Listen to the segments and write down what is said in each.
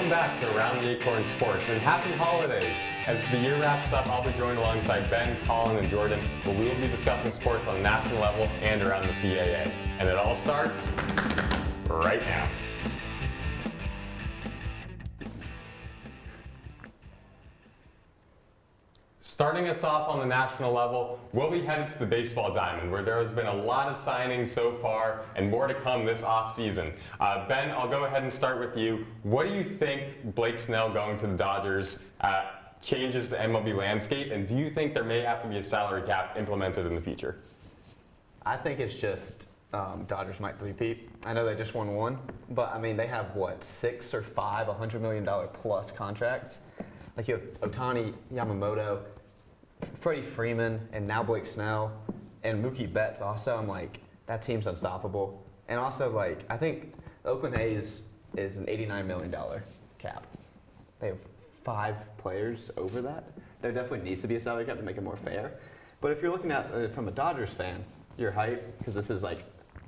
Welcome back to Around the Acorn Sports, and happy holidays! As the year wraps up, I'll be joined alongside Ben, Colin, and Jordan, where we will be discussing sports on the national level and around the CAA. And it all starts right now. Starting us off on the national level, we'll be headed to the baseball diamond, where there has been a lot of signings so far and more to come this offseason. Ben, I'll go ahead and start with you. What do you think Blake Snell going to the Dodgers changes the MLB landscape, and do you think there may have to be a salary cap implemented in the future? I think it's just Dodgers might three-peat. I know they just won one, but I mean, they have, what, 6 or 5 $100 million plus contracts? Like you have Ohtani, Yamamoto, Freddie Freeman, and now Blake Snell, and Mookie Betts also. I'm like, that team's unstoppable. And also, like, I think Oakland A's is an $89 million cap. They have 5 players over that. There definitely needs to be a salary cap to make it more fair. But if you're looking at it from a Dodgers fan, you're hyped because this is like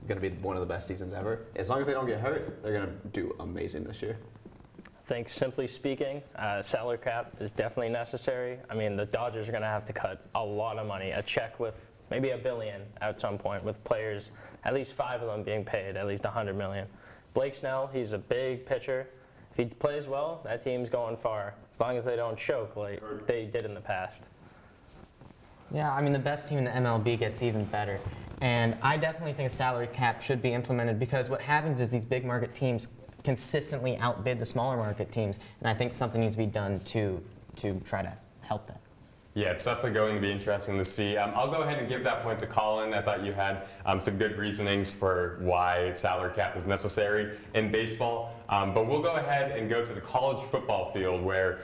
going to be one of the best seasons ever. As long as they don't get hurt, they're going to do amazing this year. I think, simply speaking, salary cap is definitely necessary. I mean, the Dodgers are going to have to cut a lot of money, a check with maybe $1 billion at some point, with players, at least 5 of them being paid at least $100 million. Blake Snell, he's a big pitcher. If he plays well, that team's going far, as long as they don't choke like they did in the past. Yeah, I mean, the best team in the MLB gets even better. And I definitely think a salary cap should be implemented, because what happens is these big market teams consistently outbid the smaller market teams, and I think something needs to be done to try to help that. Yeah, it's definitely going to be interesting to see. I'll go ahead and give that point to Colin. I thought you had some good reasonings for why salary cap is necessary in baseball. But we'll go ahead and go to the college football field, where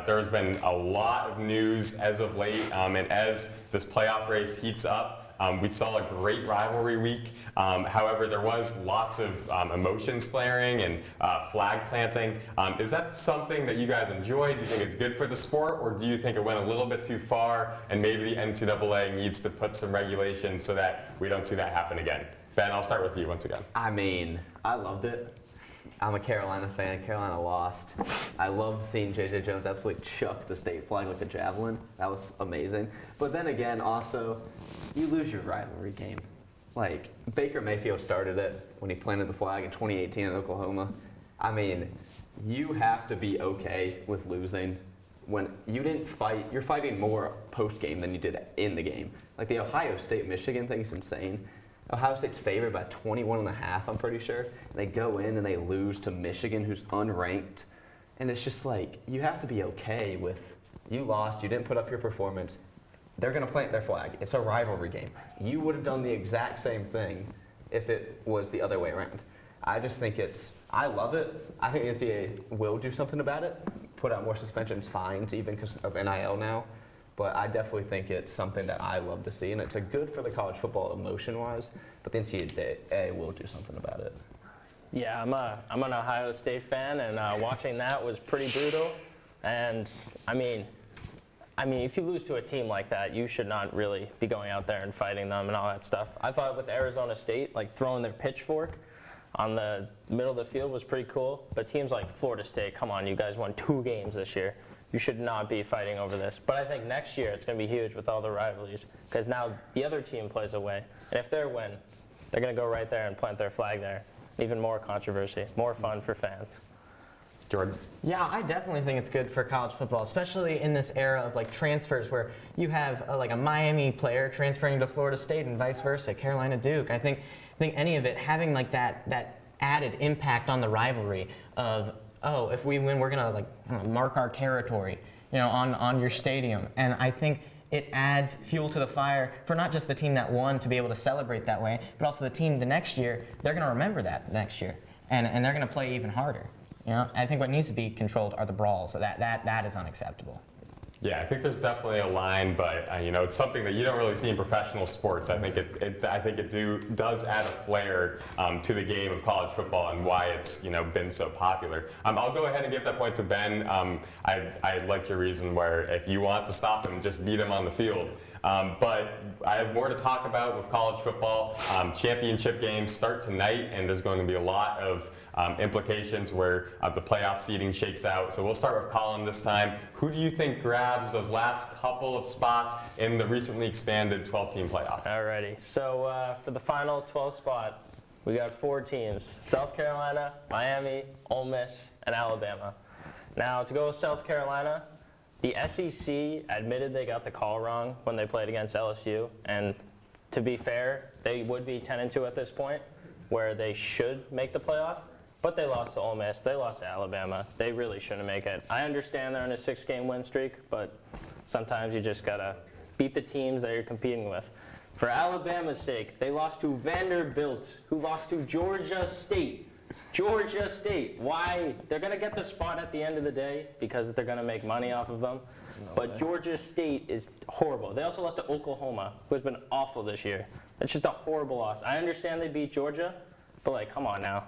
there's been a lot of news as of late, and as this playoff race heats up. We saw a great rivalry week. However, there was lots of emotions flaring and flag planting. Is that something that you guys enjoyed? Do you think it's good for the sport, or do you think it went a little bit too far and maybe the NCAA needs to put some regulations so that we don't see that happen again? Ben, I'll start with you once again. I mean, I loved it. I'm a Carolina fan. Carolina lost. I love seeing J.J. Jones absolutely chuck the state flag like a javelin. That was amazing. But then again, also, you lose your rivalry game. Like, Baker Mayfield started it when he planted the flag in 2018 in Oklahoma. I mean, you have to be okay with losing. When you didn't fight, you're fighting more post-game than you did in the game. Like, the Ohio State-Michigan thing is insane. Ohio State's favored by 21.5, I'm pretty sure. They go in and they lose to Michigan, who's unranked. And it's just like, you have to be okay with, you lost, you didn't put up your performance. They're going to plant their flag. It's a rivalry game. You would have done the exact same thing if it was the other way around. I just think I love it. I think the NCAA will do something about it, put out more suspensions, fines, even because of NIL now. But I definitely think it's something that I love to see, and it's a good for the college football emotion-wise, but the NCAA will do something about it. Yeah, I'm an Ohio State fan, and watching that was pretty brutal. And I mean, if you lose to a team like that, you should not really be going out there and fighting them and all that stuff. I thought with Arizona State, like throwing their pitchfork on the middle of the field was pretty cool. But teams like Florida State, come on, you guys won 2 games this year. You should not be fighting over this. But I think next year it's going to be huge with all the rivalries, because now the other team plays away. And if they win, they're going to go right there and plant their flag there. Even more controversy, more fun for fans. Jordan? Yeah, I definitely think it's good for college football, especially in this era of like transfers where you have like a Miami player transferring to Florida State and vice versa, Carolina Duke. I think any of it having like that added impact on the rivalry of, oh, if we win, we're gonna like mark our territory, on your stadium. And I think it adds fuel to the fire for not just the team that won to be able to celebrate that way, but also the team the next year. They're gonna remember that next year, and they're gonna play even harder. I think what needs to be controlled are the brawls. That is unacceptable. Yeah, I think there's definitely a line, but it's something that you don't really see in professional sports. I think it does add a flair to the game of college football and why it's been so popular. I'll go ahead and give that point to Ben. I liked your reason where if you want to stop him, just beat him on the field. But I have more to talk about with college football. Championship games start tonight, and there's going to be a lot of implications where the playoff seeding shakes out. So we'll start with Colin this time. Who do you think grabs those last couple of spots in the recently expanded 12-team playoff? Alrighty, so for the final 12th spot, we got 4 teams: South Carolina, Miami, Ole Miss, and Alabama. Now, to go with South Carolina, the SEC admitted they got the call wrong when they played against LSU, and to be fair, they would be 10-2 at this point, where they should make the playoff, but they lost to Ole Miss, they lost to Alabama. They really shouldn't make it. I understand they're on a 6-game win streak, but sometimes you just gotta beat the teams that you're competing with. For Alabama's sake, they lost to Vanderbilt, who lost to Georgia State. Georgia State. Why? They're going to get the spot at the end of the day because they're going to make money off of them. But Georgia State is horrible. They also lost to Oklahoma, who has been awful this year. It's just a horrible loss. I understand they beat Georgia, but like, come on now.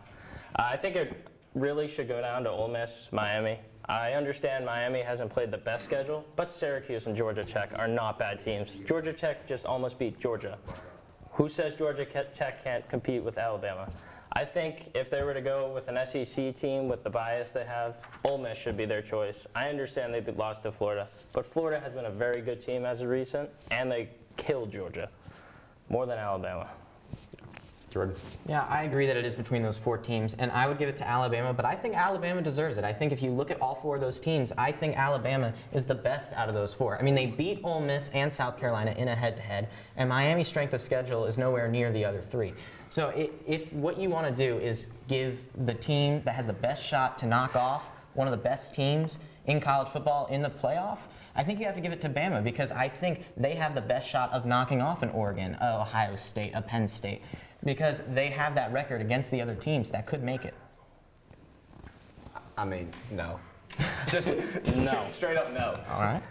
I think it really should go down to Ole Miss, Miami. I understand Miami hasn't played the best schedule, but Syracuse and Georgia Tech are not bad teams. Georgia Tech just almost beat Georgia. Who says Georgia Tech can't compete with Alabama? I think if they were to go with an SEC team with the bias they have, Ole Miss should be their choice. I understand they lost to Florida, but Florida has been a very good team as of recent, and they killed Georgia more than Alabama. Jordan? Yeah, I agree that it is between those 4 teams, and I would give it to Alabama, but I think Alabama deserves it. I think if you look at all 4 of those teams, I think Alabama is the best out of those 4. I mean, they beat Ole Miss and South Carolina in a head-to-head, and Miami's strength of schedule is nowhere near the other 3. So if what you want to do is give the team that has the best shot to knock off one of the best teams in college football in the playoff, I think you have to give it to Bama because I think they have the best shot of knocking off an Oregon, a Ohio State, a Penn State, because they have that record against the other teams that could make it. I mean, no. just no. Straight up no. All right.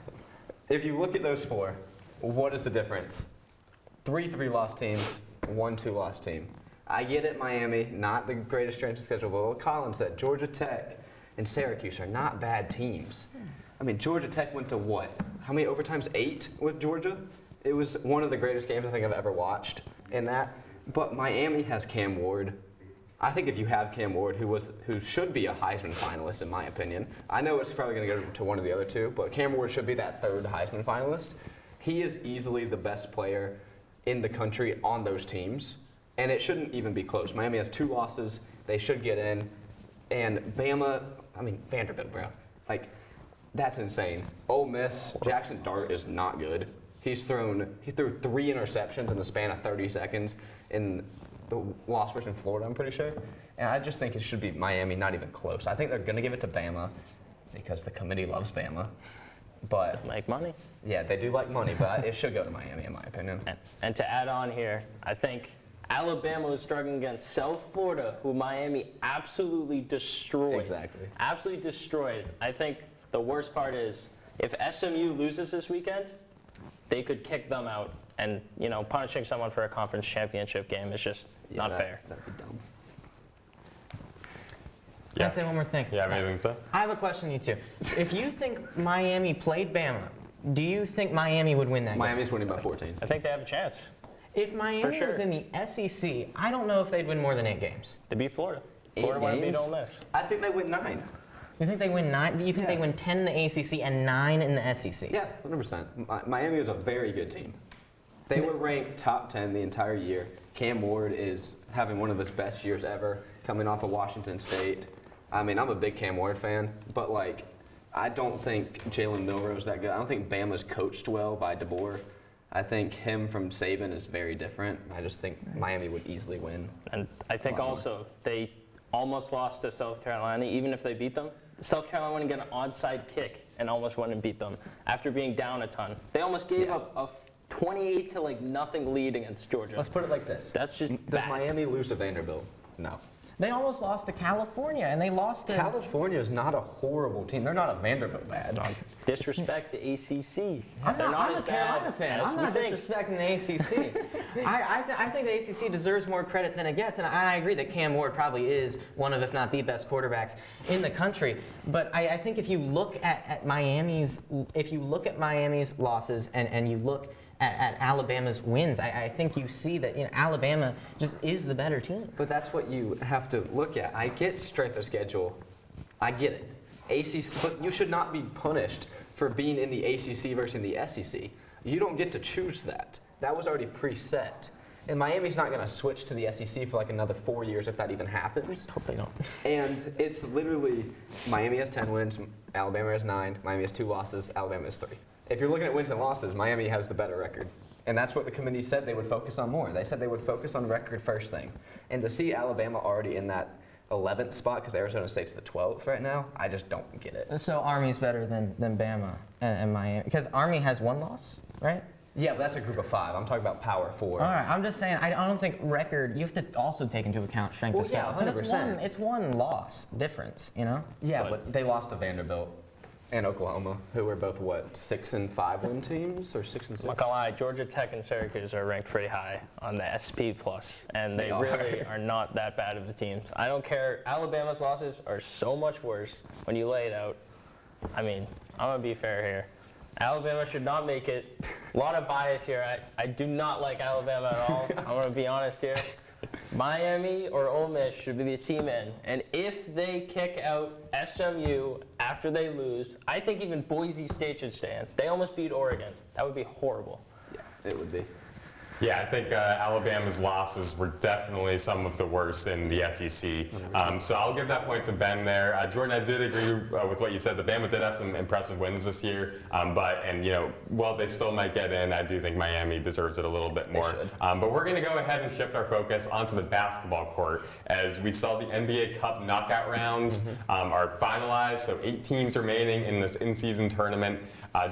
If you look at those 4, what is the difference? 3 3-loss teams, 1 2-loss team. I get it, Miami, not the greatest strength of schedule, but what Colin said, Georgia Tech and Syracuse are not bad teams. I mean, Georgia Tech went to what? How many overtimes? 8 with Georgia? It was one of the greatest games I think I've ever watched in that. But Miami has Cam Ward. I think if you have Cam Ward, who should be a Heisman finalist in my opinion. I know it's probably going to go to one of the other 2, but Cam Ward should be that 3rd Heisman finalist. He is easily the best player in the country on those teams, and it shouldn't even be close. Miami has 2 losses. They should get in. And Bama, I mean, Vanderbilt, bro. Like, that's insane. Ole Miss, Jackson Dart is not good. He threw 3 interceptions in the span of 30 seconds in the loss versus Florida, I'm pretty sure. And I just think it should be Miami, not even close. I think they're going to give it to Bama because the committee loves Bama. But Make money. yeah, they do like money, but it should go to Miami in my opinion. And to add on here, I think Alabama was struggling against South Florida, who Miami absolutely destroyed. Exactly. Absolutely destroyed. I think the worst part is if SMU loses this weekend, they could kick them out. And, you know, punishing someone for a conference championship game is just not fair. That'd be dumb. Can I say one more thing? Yeah, anything to say? I have a question, you two. If you think Miami played Bama, do you think Miami would win that game? Miami's winning by 14. I think they have a chance. If Miami sure. was in the SEC, I don't know if they'd win more than 8 games. They beat Florida. 8 Florida won and beat games? Ole Miss. I think they win 9. You think they win 9? You think they win 10 in the ACC and 9 in the SEC? Yeah, 100%. Miami is a very good team. They were ranked top 10 the entire year. Cam Ward is having one of his best years ever, coming off of Washington State. I mean, I'm a big Cam Ward fan, but like, I don't think Jalen Milroe's that good. I don't think Bama's coached well by DeBoer. I think him from Saban is very different. I just think Miami would easily win. And I think also they almost lost to South Carolina, even if they beat them. South Carolina went and got an onside kick and almost went and beat them after being down a ton. They almost gave up a 28 to like nothing lead against Georgia. Let's put it like this. That's just Does bad. Miami lose to Vanderbilt? No. They almost lost to California, and they lost to... California is not a horrible team. They're not a Vanderbilt bad. Don't disrespect the ACC. I'm They're a as Carolina bad fan. as I'm we not think. disrespecting the ACC. I think the ACC deserves more credit than it gets, and I agree that Cam Ward probably is one of, if not the best quarterbacks in the country. But I think if you look at Miami's losses and you look at Alabama's wins. I think you see that Alabama just is the better team. But that's what you have to look at. I get strength of schedule. I get it. ACC, but you should not be punished for being in the ACC versus the SEC. You don't get to choose that. That was already preset. And Miami's not going to switch to the SEC for like another 4 years if that even happens. Hope they don't. And it's literally Miami has 10 wins, Alabama has 9, Miami has 2 losses, Alabama has 3. If you're looking at wins and losses, Miami has the better record. And that's what the committee said they would focus on more. They said they would focus on record first thing. And to see Alabama already in that 11th spot, because Arizona State's the 12th right now, I just don't get it. So Army's better than Bama and Miami, because Army has 1 loss, right? Yeah, but that's a group of 5. I'm talking about Power 4. All right, I'm just saying, I don't think record, you have to also take into account strength of schedule. Yeah, 100%. It's one loss difference, Yeah, but they lost to Vanderbilt and Oklahoma, who were both, 6 and 5 win teams, or 6 and 6? I'm not gonna lie, Georgia Tech and Syracuse are ranked pretty high on the SP+, and they really are not that bad of the teams. I don't care. Alabama's losses are so much worse when you lay it out. I mean, I'm gonna be fair here. Alabama should not make it. A lot of bias here. I do not like Alabama at all. I'm gonna be honest here. Miami or Ole Miss should be the team in. And if they kick out SMU after they lose, I think even Boise State should stay in. They almost beat Oregon. That would be horrible. Yeah, it would be. Yeah, I think Alabama's losses were definitely some of the worst in the SEC. So I'll give that point to Ben there. Jordan, I did agree with what you said. The Bama did have some impressive wins this year, while they still might get in, I do think Miami deserves it a little bit more. But we're going to go ahead and shift our focus onto the basketball court as we saw the NBA Cup knockout rounds are finalized. So 8 teams remaining in this in-season tournament.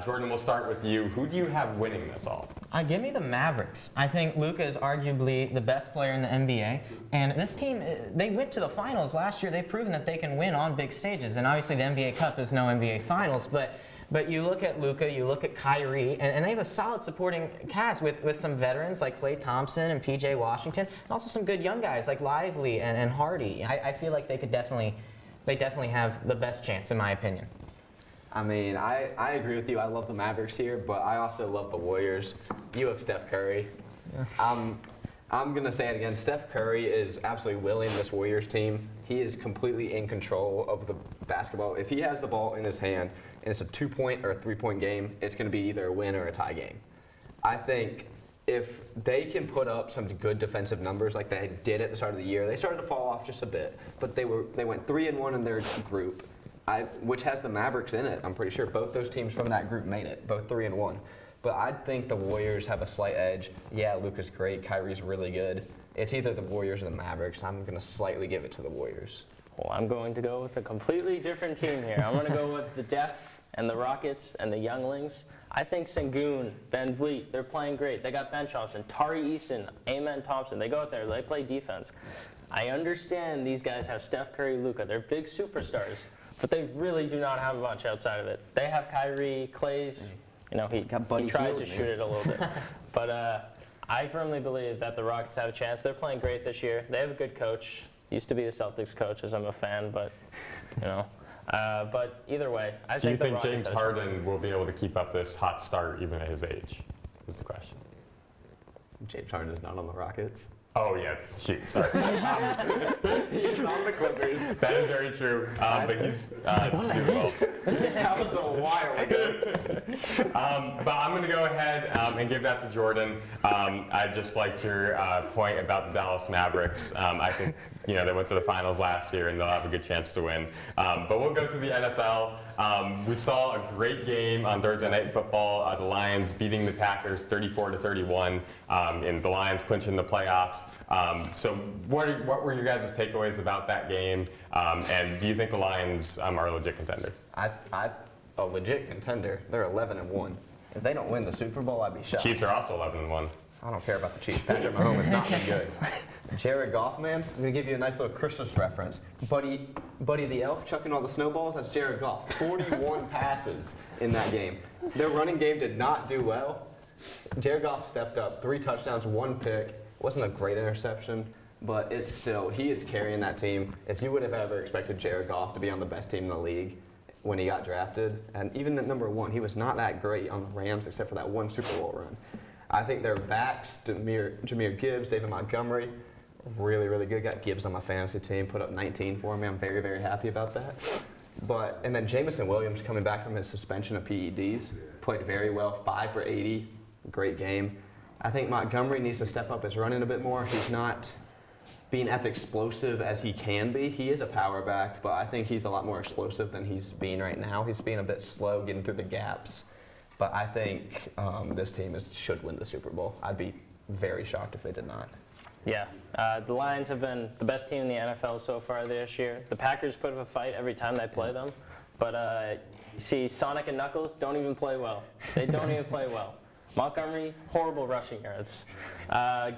Jordan, we'll start with you. Who do you have winning this all? Give me the Mavericks. I think Luka is arguably the best player in the NBA. And this team, they went to the finals last year. They've proven that they can win on big stages. And obviously the NBA Cup is no NBA Finals. But you look at Luka, you look at Kyrie, and they have a solid supporting cast with some veterans like Klay Thompson and PJ Washington, and also some good young guys like Lively and Hardy. I feel like they definitely have the best chance, in my opinion. I mean, I agree with you. I love the Mavericks here, but I also love the Warriors. You have Steph Curry. Yeah. I'm going to say it again. Steph Curry is absolutely willing this Warriors team. He is completely in control of the basketball. If he has the ball in his hand and it's a 2-point or a 3-point game, it's going to be either a win or a tie game. I think if they can put up some good defensive numbers like they did at the start of the year, they started to fall off just a bit, but they went 3-1 in their group. Which has the Mavericks in it. I'm pretty sure both those teams from that group made it, both 3-1. But I think the Warriors have a slight edge. Yeah, Luka's great. Kyrie's really good. It's either the Warriors or the Mavericks. I'm going to slightly give it to the Warriors. Well, I'm going to go with a completely different team here. I'm going to go with the Def and the Rockets and the Younglings. I think Sengun, Van Vliet, they're playing great. They got Ben Thompson, Tari Eason, Amen Thompson. They go out there, they play defense. I understand these guys have Steph Curry, Luka. They're big superstars. But they really do not have much outside of it. They have Kyrie, Clay's, he tries to shoot it a little bit. But I firmly believe that the Rockets have a chance. They're playing great this year. They have a good coach. Used to be the Celtics coach, as I'm a fan, but, but either way, I think Do you think James Harden will be able to keep up this hot start even at his age, is the question. James Harden is not on the Rockets. Oh, yeah, shoot, sorry. He's on the Clippers. That is very true, but he's doing well. That was a while ago. But I'm going to go ahead and give that to Jordan. I just liked your point about the Dallas Mavericks. I think they went to the finals last year, and they'll have a good chance to win. But we'll go to the NFL. We saw a great game on Thursday Night Football. The Lions beating the Packers 34-31, and the Lions clinching the playoffs. So what were your guys' takeaways about that game? And do you think the Lions are a legit contender? A legit contender. They're 11-1. If they don't win the Super Bowl, I'd be shocked. Chiefs are also 11-1. I don't care about the Chiefs. Patrick Mahomes has not been good. Jared Goff, man, I'm going to give you a nice little Christmas reference. Buddy the Elf chucking all the snowballs, that's Jared Goff. 41 passes in that game. Their running game did not do well. Jared Goff stepped up, 3 touchdowns, 1 pick. Wasn't a great interception, but it's still, he is carrying that team. If you would have ever expected Jared Goff to be on the best team in the league when he got drafted, and even at number 1, he was not that great on the Rams except for that 1 Super Bowl run. I think their backs, Jahmyr Gibbs, David Montgomery, really, really good. Got Gibbs on my fantasy team, put up 19 for me. I'm very, very happy about that. And then Jamison Williams coming back from his suspension of PEDs, played very well, 5 for 80, great game. I think Montgomery needs to step up his running a bit more. He's not being as explosive as he can be. He is a power back, but I think he's a lot more explosive than he's being right now. He's being a bit slow getting through the gaps. But I think this team should win the Super Bowl. I'd be very shocked if they did not. Yeah, the Lions have been the best team in the NFL so far this year. The Packers put up a fight every time they play them. But you see, Sonic and Knuckles don't even play well. They don't even play well. Montgomery, horrible rushing yards.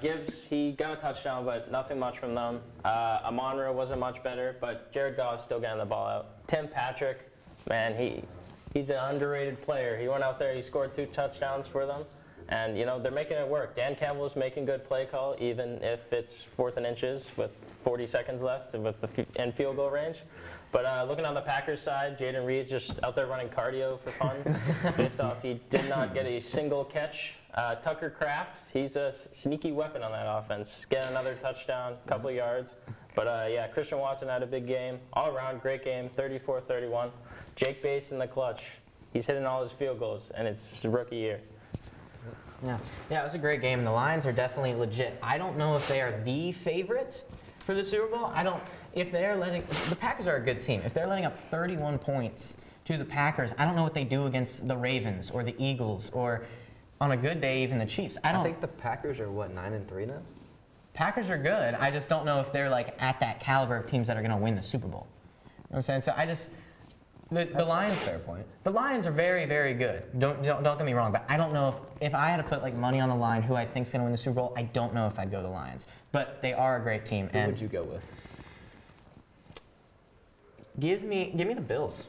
Gibbs, he got a touchdown, but nothing much from them. Amon-Ra wasn't much better, but Jared Goff's still getting the ball out. Tim Patrick, man, he's an underrated player. He went out there, he scored 2 touchdowns for them. And, they're making it work. Dan Campbell's making good play call, even if it's 4th and inches with 40 seconds left and in field goal range. But looking on the Packers side, Jaden Reed's just out there running cardio for fun. Based off, he did not get a single catch. Tucker Kraft, he's a sneaky weapon on that offense. Getting another touchdown, couple yards. But yeah, Christian Watson had a big game. All around, great game, 34-31. Jake Bates in the clutch. He's hitting all his field goals, and it's his rookie year. Yeah, it was a great game. The Lions are definitely legit. I don't know if they are the favorite for the Super Bowl. If they're the Packers are a good team. If they're letting up 31 points to the Packers, I don't know what they do against the Ravens or the Eagles or, on a good day, even the Chiefs. I think the Packers are, 9-3 now? Packers are good. I just don't know if they're at that caliber of teams that are going to win the Super Bowl. You know what I'm saying? So the Lions. That's a fair point. The Lions are very, very good. Don't get me wrong, but I don't know if I had to put money on the line who I think's going to win the Super Bowl. I don't know if I'd go the Lions, but they are a great team. Who would you go with? Give me the Bills.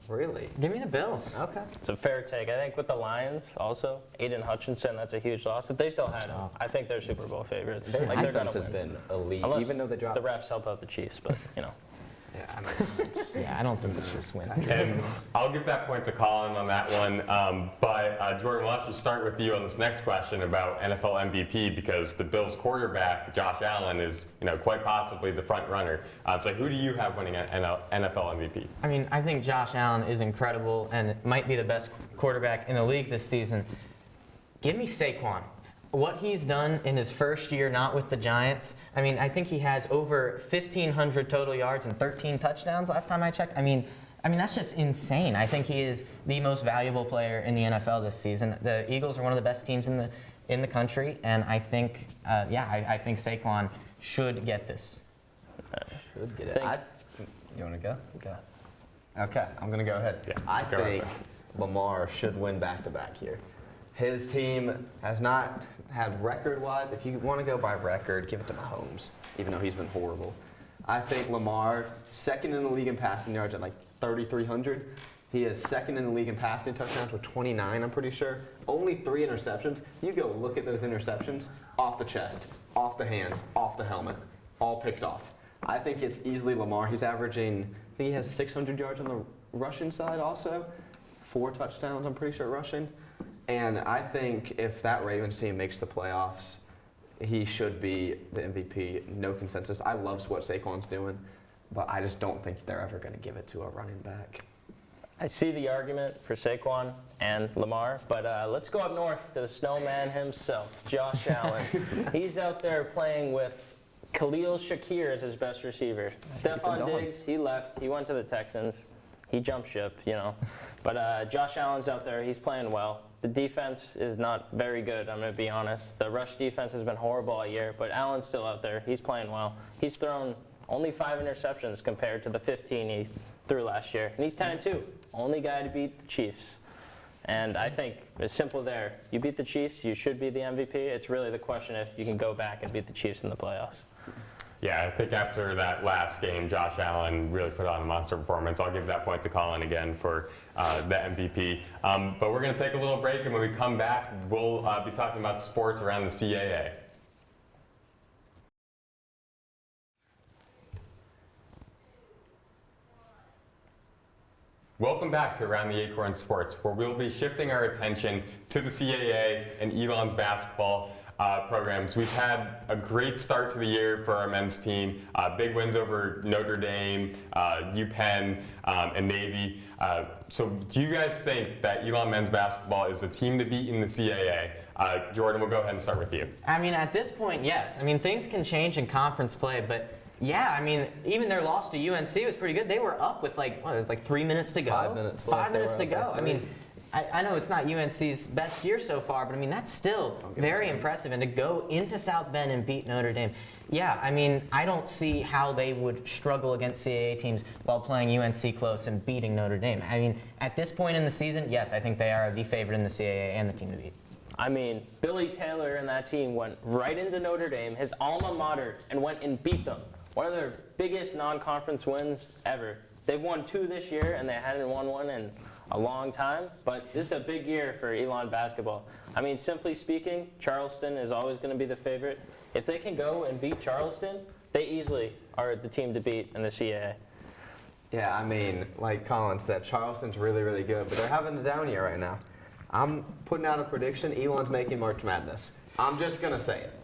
Really? Give me the Bills. Okay. It's a fair take. I think with the Lions also, Aiden Hutchinson, that's a huge loss. If they still had him, I think they're Super Bowl favorites. Their they're defense gonna has win. been elite, Unless even though they dropped. the refs help out the Chiefs, but Yeah, I don't think the Chiefs win. And I'll give that point to Colin on that one. But Jordan, we'll actually start with you on this next question about NFL MVP because the Bills quarterback, Josh Allen, is quite possibly the front runner. So who do you have winning an NFL MVP? I mean, I think Josh Allen is incredible and might be the best quarterback in the league this season. Give me Saquon. What he's done in his first year, not with the Giants, I mean, I think he has over 1,500 total yards and 13 touchdowns last time I checked. I mean, that's just insane. I think he is the most valuable player in the NFL this season. The Eagles are one of the best teams in the country, and I think, I think Saquon should get this. Should get it. You want to go? Okay. Okay, I'm going to go ahead. Yeah, I go think ahead. Lamar should win back-to-back here. His team has not had record-wise. If you want to go by record, give it to Mahomes, even though he's been horrible. I think Lamar, second in the league in passing yards at 3,300. He is second in the league in passing touchdowns with 29, I'm pretty sure. Only 3 interceptions. You go look at those interceptions off the chest, off the hands, off the helmet, all picked off. I think it's easily Lamar. He's averaging, I think he has 600 yards on the rushing side also. 4 touchdowns, I'm pretty sure, rushing. And I think if that Ravens team makes the playoffs, he should be the MVP. No consensus. I love what Saquon's doing, but I just don't think they're ever going to give it to a running back. I see the argument for Saquon and Lamar, but let's go up north to the snowman himself, Josh Allen. He's out there playing with Khalil Shakir as his best receiver. Stephon Diggs, he left. He went to the Texans. He jumped ship, But Josh Allen's out there. He's playing well. The defense is not very good, I'm going to be honest. The rush defense has been horrible all year, but Allen's still out there. He's playing well. He's thrown only 5 interceptions compared to the 15 he threw last year. And he's 10-2. Only guy to beat the Chiefs. And I think it's simple there. You beat the Chiefs, you should be the MVP. It's really the question if you can go back and beat the Chiefs in the playoffs. Yeah, I think after that last game, Josh Allen really put on a monster performance. I'll give that point to Colin again for the MVP. But we're going to take a little break, and when we come back, we'll be talking about sports around the CAA. Welcome back to Around the Acorn Sports, where we'll be shifting our attention to the CAA and Elon's basketball programs. We've had a great start to the year for our men's team. Big wins over Notre Dame, UPenn, and Navy. So do you guys think that Elon men's basketball is the team to beat in the CAA? Jordan, we'll go ahead and start with you. I mean, at this point, yes. I mean, things can change in conference play, but yeah, I mean, even their loss to UNC was pretty good. They were up with like 3 minutes to go. 5 minutes left. 5 minutes to go. I mean, I know it's not UNC's best year so far, but I mean, that's still very impressive. And to go into South Bend and beat Notre Dame, yeah, I mean, I don't see how they would struggle against CAA teams while playing UNC close and beating Notre Dame. I mean, at this point in the season, yes, I think they are the favorite in the CAA and the team to beat. I mean, Billy Taylor and that team went right into Notre Dame, his alma mater, and went and beat them. One of their biggest non-conference wins ever. They've won 2 this year, and they hadn't won one in a long time. But this is a big year for Elon basketball. I mean, simply speaking, Charleston is always going to be the favorite. If they can go and beat Charleston, they easily are the team to beat in the CAA. Yeah, I mean, like Colin said, Charleston's really, really good, but they're having a down year right now. I'm putting out a prediction. Elon's making March Madness. I'm just going to say it.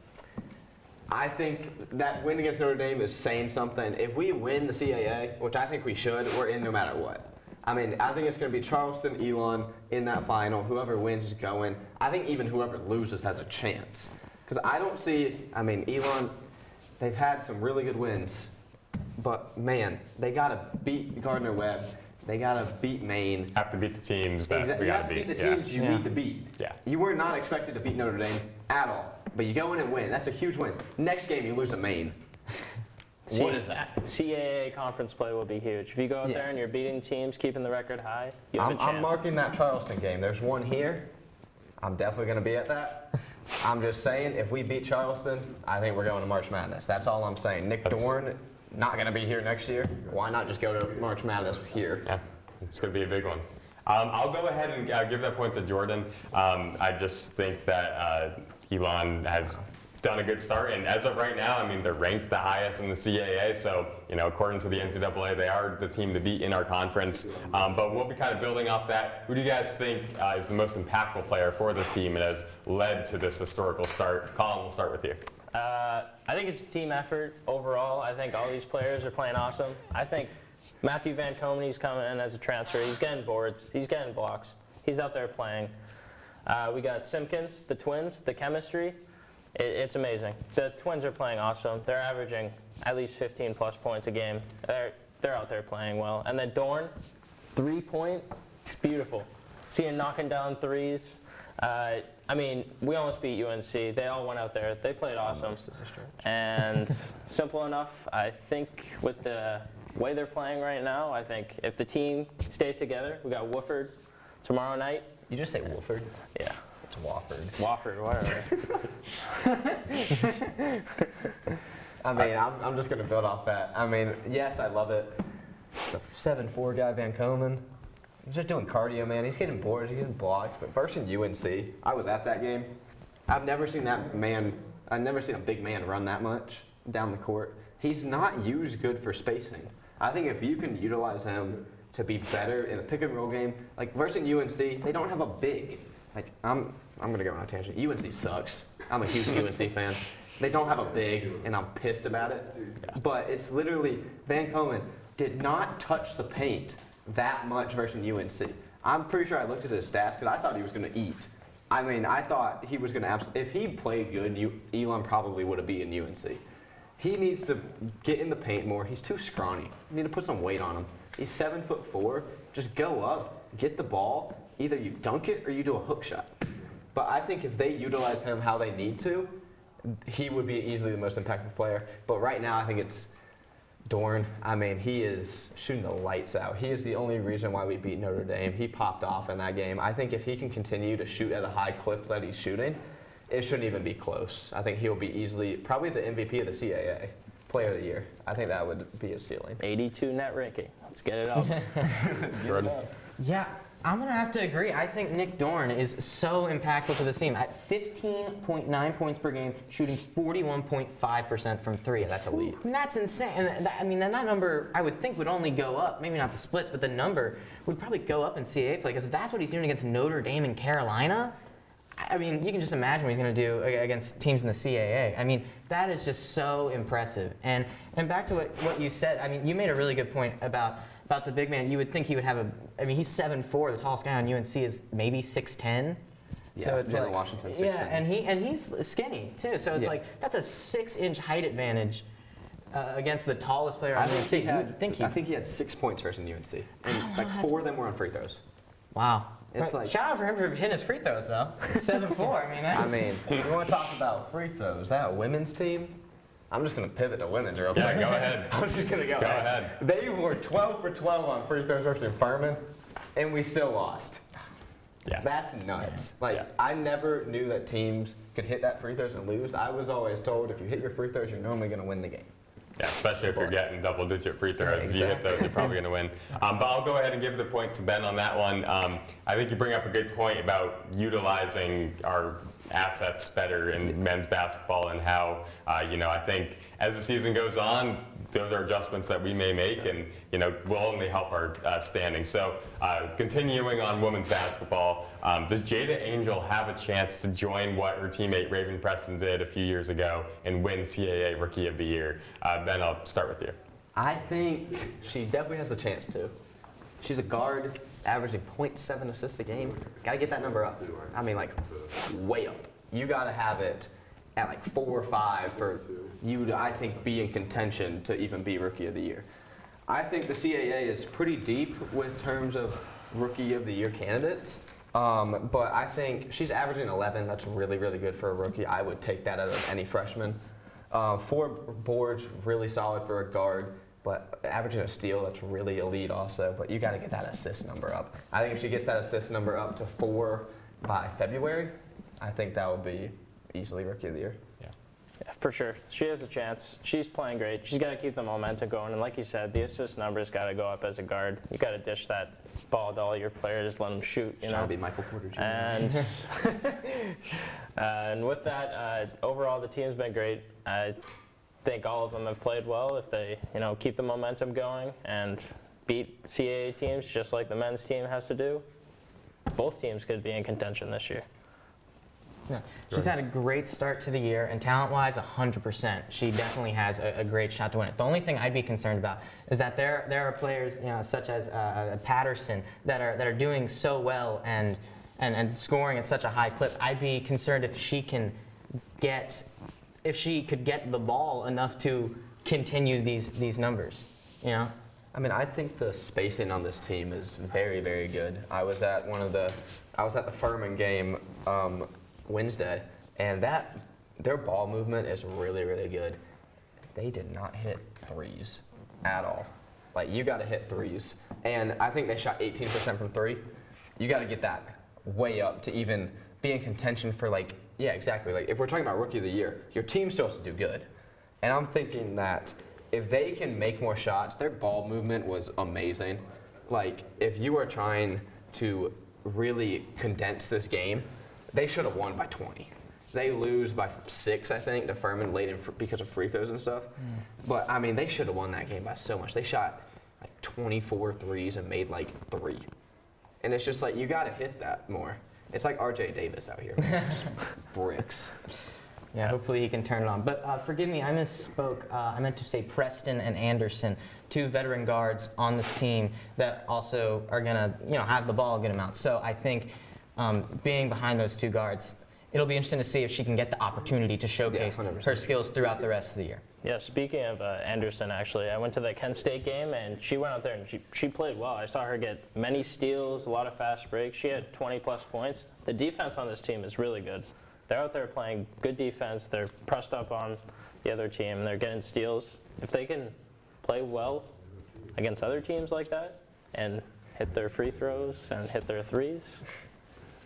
I think that win against Notre Dame is saying something. If we win the CAA, which I think we should, we're in no matter what. I mean, I think it's going to be Charleston, Elon in that final. Whoever wins is going. I think even whoever loses has a chance. Because I don't see, I mean, Elon, they've had some really good wins. But, man, they got to beat Gardner-Webb. They got to beat Maine. Have to beat the teams that we you got have to to beat. beat the teams you need to beat. Yeah. You were not expected to beat Notre Dame at all. But you go in and win. That's a huge win. Next game, you lose to Maine. What is that? CAA conference play will be huge. If you go out there and you're beating teams, keeping the record high, you have a chance. I'm marking that Charleston game. There's one here. I'm definitely going to be at that. I'm just saying, if we beat Charleston, I think we're going to March Madness. That's all I'm saying. Nick Dorn, not going to be here next year. Why not just go to March Madness here? Yeah, it's going to be a big one. I'll go ahead and give that point to Jordan. I just think that Elon has done a good start, and as of right now, I mean, they're ranked the highest in the CAA, so, you know, according to the NCAA, they are the team to beat in our conference. But we'll be kind of building off that. Who do you guys think is the most impactful player for this team and has led to this historical start? Colin, we'll start with you. I think it's a team effort overall. I think all these players are playing awesome. I think Matthew Van Comey's coming in as a transfer. He's getting boards. He's getting blocks. He's out there playing. We got Simpkins, the twins, the chemistry. It's amazing. The twins are playing awesome. They're averaging at least 15-plus points a game. They're out there playing well. And then Dorn, 3-point, it's beautiful. See him knocking down threes. I mean, we almost beat UNC. They all went out there. They played awesome. And simple enough, I think with the way they're playing right now, I think if the team stays together, we got Wofford tomorrow night. You just say Wolford? Yeah. It's Wofford. Wofford, whatever. I mean, I'm just going to build off that. I mean, yes, I love it. The 7'4" guy, Van Komen. He's just doing cardio, man. He's getting boards, he's getting blocks. But first in UNC, I was at that game. I've never seen a big man run that much down the court. He's not used good for spacing. I think if you can utilize him to be better in a pick and roll game, like versus UNC, they don't have a big. Like I'm gonna go on a tangent. UNC sucks. I'm a huge UNC fan. They don't have a big, and I'm pissed about it. Yeah. But it's literally Van Komen did not touch the paint that much versus UNC. I'm pretty sure I looked at his stats because I thought he was gonna eat. I mean, I thought he was gonna if he played good, Elon probably would have beaten UNC. He needs to get in the paint more. He's too scrawny. You need to put some weight on him. He's 7'4". Just go up, get the ball. Either you dunk it or you do a hook shot. But I think if they utilize him how they need to, he would be easily the most impactful player. But right now, I think it's Dorn. I mean, he is shooting the lights out. He is the only reason why we beat Notre Dame. He popped off in that game. I think if he can continue to shoot at a high clip that he's shooting, it shouldn't even be close. I think he'll be easily, probably the MVP of the CAA, Player of the Year. I think that would be his ceiling. 82 net ranking. Let's get it up. Jordan. Yeah, I'm going to have to agree. I think Nick Dorn is so impactful to this team. At 15.9 points per game, shooting 41.5% from three. That's elite. And that's insane. And that number, I would think, would only go up. Maybe not the splits, but the number would probably go up in CAA play. Because if that's what he's doing against Notre Dame and Carolina, I mean, you can just imagine what he's going to do against teams in the CAA. I mean, that is just so impressive. And back to what you said, I mean, you made a really good point about the big man. You would think he would have he's 7'4". The tallest guy on UNC is maybe 6'10". Yeah, so it's like, Washington, 6'10". yeah, and he's skinny too. So it's like that's a 6-inch height advantage against the tallest player on UNC. I think he had 6 points versus UNC, and like 4 of them were on free throws. Wow. It's like, shout out for him for hitting his free throws though. 7'4". I mean, that's. you want to talk about free throws? That women's team. I'm just going to pivot to women's real quick. Yeah, go ahead. I'm just going to go ahead. They were 12 for 12 on free throws versus Furman, and we still lost. Yeah. That's nuts. I never knew that teams could hit that free throws and lose. I was always told if you hit your free throws, you're normally going to win the game. Yeah, especially if you're getting double-digit free throws. Yeah, If you hit those, you're probably going to win. But I'll go ahead and give the point to Ben on that one. I think you bring up a good point about utilizing our assets better in men's basketball and how, I think as the season goes on, those are adjustments that we may make and, will only help our standing. So continuing on women's basketball, does Jada Angel have a chance to join what her teammate Raven Preston did a few years ago and win CAA Rookie of the Year? Ben, I'll start with you. I think she definitely has the chance to. She's a guard, averaging 0.7 assists a game. Got to get that number up. I mean, way up. You got to have it at 4 or 5 for you to, I think, be in contention to even be Rookie of the Year. I think the CAA is pretty deep with terms of Rookie of the Year candidates. But I think she's averaging 11. That's really, really good for a rookie. I would take that out of any freshman. 4 boards, really solid for a guard. But averaging a steal, that's really elite also. But you got to get that assist number up. I think if she gets that assist number up to 4 by February, I think that would be easily Rookie of the Year. Yeah, for sure. She has a chance. She's playing great. She's got to keep the momentum going. And like you said, the assist numbers got to go up as a guard. You got to dish that ball to all your players, let them shoot. Trying to be Michael Porter Jr. And with that, overall the team's been great. I think all of them have played well if they, keep the momentum going and beat CAA teams just like the men's team has to do. Both teams could be in contention this year. Yeah. She's had a great start to the year, and talent-wise, 100%. She definitely has a great shot to win it. The only thing I'd be concerned about is that there are players, such as Patterson, that are doing so well and scoring at such a high clip. I'd be concerned if she could get the ball enough to continue these numbers. I mean, I think the spacing on this team is very, very good. I was at the Furman game Wednesday, and their ball movement is really, really good. They did not hit threes at all. You got to hit threes, and I think they shot 18% from 3. You got to get that way up to even be in contention for yeah, exactly. If we're talking about Rookie of the Year, your team still has to do good, and I'm thinking that if they can make more shots, their ball movement was amazing. If you are trying to really condense this game, they should have won by 20. They lose by 6, I think, to Furman late because of free throws and stuff. But, I mean, they should have won that game by so much. They shot 24 threes and made 3. And it's just you got to hit that more. It's like RJ Davis out here. Just bricks. Yeah, hopefully he can turn it on. But forgive me, I misspoke. I meant to say Preston and Anderson, 2 veteran guards on this team that also are going to have the ball a good amount. So I think being behind those 2 guards, it'll be interesting to see if she can get the opportunity to showcase her skills throughout the rest of the year. Yeah, speaking of Anderson, actually, I went to the Kent State game, and she went out there and she played well. I saw her get many steals, a lot of fast breaks. She had 20-plus points. The defense on this team is really good. They're out there playing good defense. They're pressed up on the other team. They're getting steals. If they can play well against other teams like that and hit their free throws and hit their threes,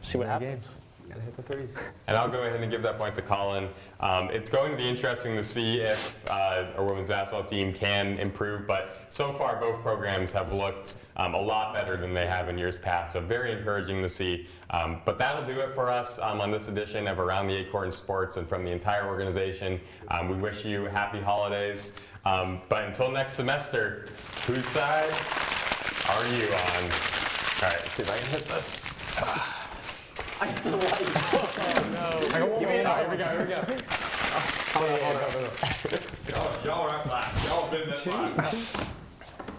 see what happens. Gotta hit the threes. And I'll go ahead and give that point to Colin. It's going to be interesting to see if our women's basketball team can improve, but so far both programs have looked a lot better than they have in years past, so very encouraging to see. But that'll do it for us on this edition of Around the Acorn Sports, and from the entire organization, we wish you happy holidays. But until next semester, whose side are you on? All right, let's see if I can hit this. Give me another. Here we go. Hold on. Y'all are black. Y'all been that black.